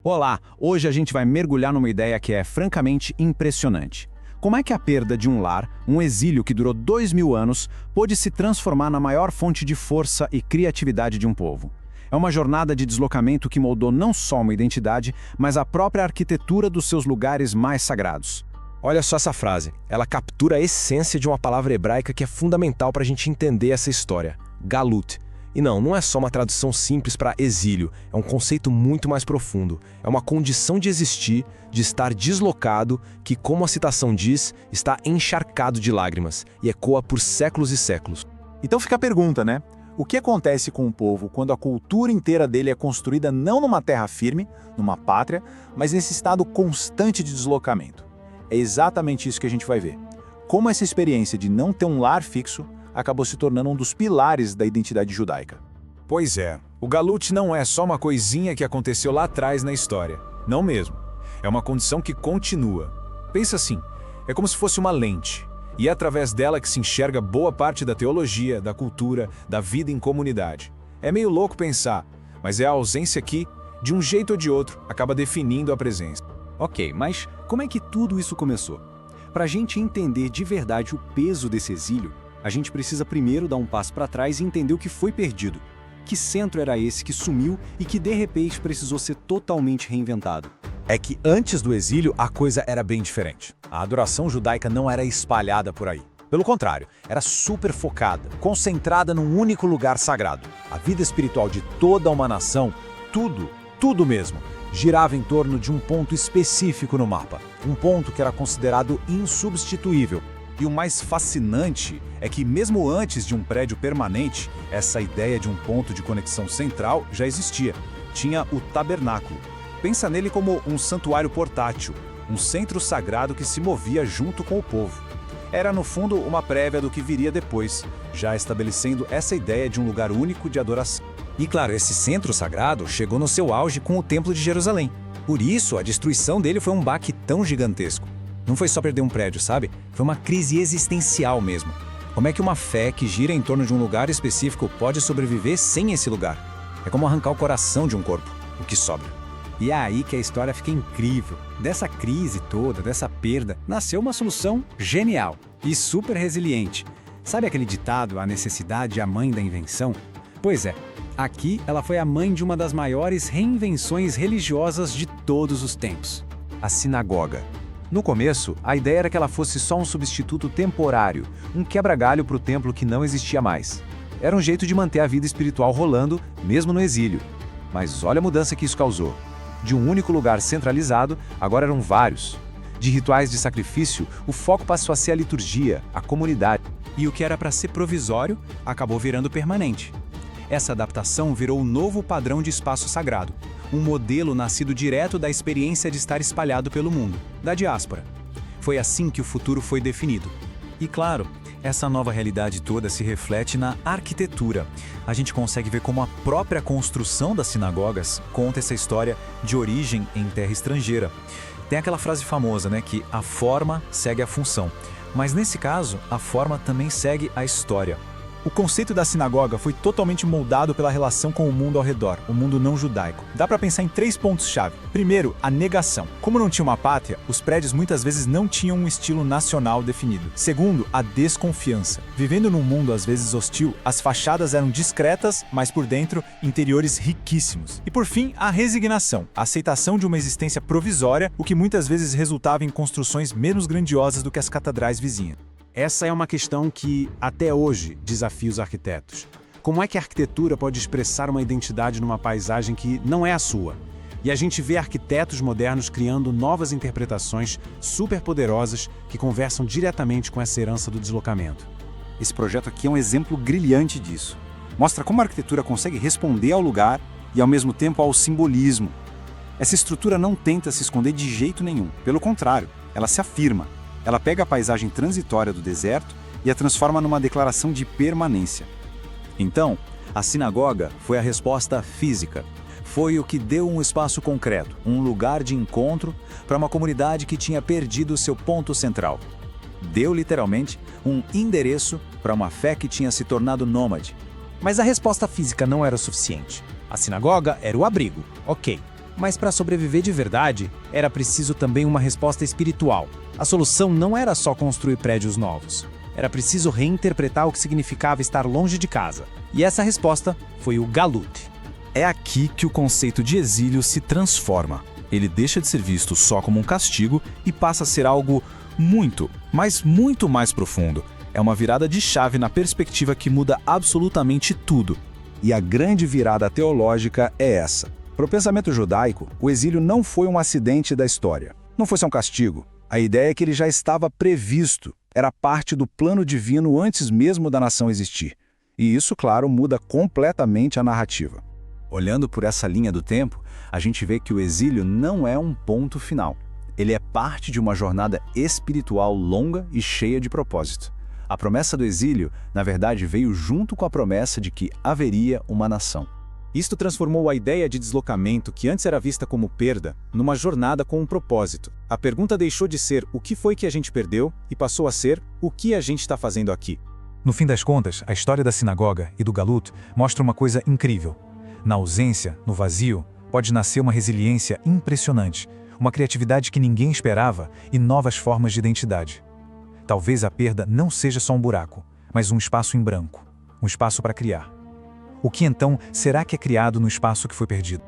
Olá, hoje a gente vai mergulhar numa ideia que é francamente impressionante. Como é que a perda de um lar, um exílio que durou 2000 anos, pôde se transformar na maior fonte de força e criatividade de um povo? É uma jornada de deslocamento que moldou não só uma identidade, mas a própria arquitetura dos seus lugares mais sagrados. Olha só essa frase, ela captura a essência de uma palavra hebraica que é fundamental para a gente entender essa história, galut. E não é só uma tradução simples para exílio, é um conceito muito mais profundo. É uma condição de existir, de estar deslocado, que, como a citação diz, está encharcado de lágrimas e ecoa por séculos e séculos. Então fica a pergunta, né? O que acontece com um povo quando a cultura inteira dele é construída não numa terra firme, numa pátria, mas nesse estado constante de deslocamento? É exatamente isso que a gente vai ver. Como essa experiência de não ter um lar fixo acabou se tornando um dos pilares da identidade judaica. Pois é, o galut não é só uma coisinha que aconteceu lá atrás na história. Não mesmo. É uma condição que continua. Pensa assim, é como se fosse uma lente. E é através dela que se enxerga boa parte da teologia, da cultura, da vida em comunidade. É meio louco pensar, mas é a ausência que, de um jeito ou de outro, acaba definindo a presença. Ok, mas como é que tudo isso começou? Para a gente entender de verdade o peso desse exílio, a gente precisa primeiro dar um passo para trás e entender o que foi perdido. Que centro era esse que sumiu e que de repente precisou ser totalmente reinventado? É que antes do exílio a coisa era bem diferente. A adoração judaica não era espalhada por aí. Pelo contrário, era super focada, concentrada num único lugar sagrado. A vida espiritual de toda uma nação, tudo mesmo, girava em torno de um ponto específico no mapa. Um ponto que era considerado insubstituível. E o mais fascinante é que, mesmo antes de um prédio permanente, essa ideia de um ponto de conexão central já existia. Tinha o tabernáculo. Pensa nele como um santuário portátil, um centro sagrado que se movia junto com o povo. Era, no fundo, uma prévia do que viria depois, já estabelecendo essa ideia de um lugar único de adoração. E claro, esse centro sagrado chegou no seu auge com o Templo de Jerusalém. Por isso, a destruição dele foi um baque tão gigantesco. Não foi só perder um prédio, sabe? Foi uma crise existencial mesmo. Como é que uma fé que gira em torno de um lugar específico pode sobreviver sem esse lugar? É como arrancar o coração de um corpo, o que sobra. E é aí que a história fica incrível. Dessa crise toda, dessa perda, nasceu uma solução genial e super resiliente. Sabe aquele ditado, a necessidade é a mãe da invenção? Pois é, aqui ela foi a mãe de uma das maiores reinvenções religiosas de todos os tempos: a sinagoga. No começo, a ideia era que ela fosse só um substituto temporário, um quebra-galho para o templo que não existia mais. Era um jeito de manter a vida espiritual rolando, mesmo no exílio. Mas olha a mudança que isso causou. De um único lugar centralizado, agora eram vários. De rituais de sacrifício, o foco passou a ser a liturgia, a comunidade. E o que era para ser provisório, acabou virando permanente. Essa adaptação virou o novo padrão de espaço sagrado, um modelo nascido direto da experiência de estar espalhado pelo mundo, da diáspora. Foi assim que o futuro foi definido. E claro, essa nova realidade toda se reflete na arquitetura. A gente consegue ver como a própria construção das sinagogas conta essa história de origem em terra estrangeira. Tem aquela frase famosa, né, que a forma segue a função. Mas nesse caso, a forma também segue a história. O conceito da sinagoga foi totalmente moldado pela relação com o mundo ao redor, o mundo não judaico. Dá para pensar em 3 pontos-chave. Primeiro, a negação. Como não tinha uma pátria, os prédios muitas vezes não tinham um estilo nacional definido. Segundo, a desconfiança. Vivendo num mundo às vezes hostil, as fachadas eram discretas, mas por dentro, interiores riquíssimos. E por fim, a resignação. A aceitação de uma existência provisória, o que muitas vezes resultava em construções menos grandiosas do que as catedrais vizinhas. Essa é uma questão que, até hoje, desafia os arquitetos. Como é que a arquitetura pode expressar uma identidade numa paisagem que não é a sua? E a gente vê arquitetos modernos criando novas interpretações superpoderosas que conversam diretamente com essa herança do deslocamento. Esse projeto aqui é um exemplo brilhante disso. Mostra como a arquitetura consegue responder ao lugar e, ao mesmo tempo, ao simbolismo. Essa estrutura não tenta se esconder de jeito nenhum. Pelo contrário, ela se afirma. Ela pega a paisagem transitória do deserto e a transforma numa declaração de permanência. Então, a sinagoga foi a resposta física. Foi o que deu um espaço concreto, um lugar de encontro para uma comunidade que tinha perdido seu ponto central. deu literalmente um endereço para uma fé que tinha se tornado nômade. Mas a resposta física não era o suficiente. A sinagoga era o abrigo, ok. Mas para sobreviver de verdade, era preciso também uma resposta espiritual. A solução não era só construir prédios novos. Era preciso reinterpretar o que significava estar longe de casa. E essa resposta foi o Galut. É aqui que o conceito de exílio se transforma. Ele deixa de ser visto só como um castigo e passa a ser algo muito, mas muito mais profundo. É uma virada de chave na perspectiva que muda absolutamente tudo. E a grande virada teológica é essa. Para o pensamento judaico, o exílio não foi um acidente da história. Não foi só um castigo. A ideia é que ele já estava previsto. Era parte do plano divino antes mesmo da nação existir. E isso, claro, muda completamente a narrativa. Olhando por essa linha do tempo, a gente vê que o exílio não é um ponto final. Ele é parte de uma jornada espiritual longa e cheia de propósito. A promessa do exílio, na verdade, veio junto com a promessa de que haveria uma nação. Isto transformou a ideia de deslocamento, que antes era vista como perda, numa jornada com um propósito. A pergunta deixou de ser o que foi que a gente perdeu e passou a ser o que a gente está fazendo aqui. No fim das contas, a história da sinagoga e do Galut mostra uma coisa incrível. Na ausência, no vazio, pode nascer uma resiliência impressionante, uma criatividade que ninguém esperava e novas formas de identidade. Talvez a perda não seja só um buraco, mas um espaço em branco, um espaço para criar. O que então será que é criado no espaço que foi perdido?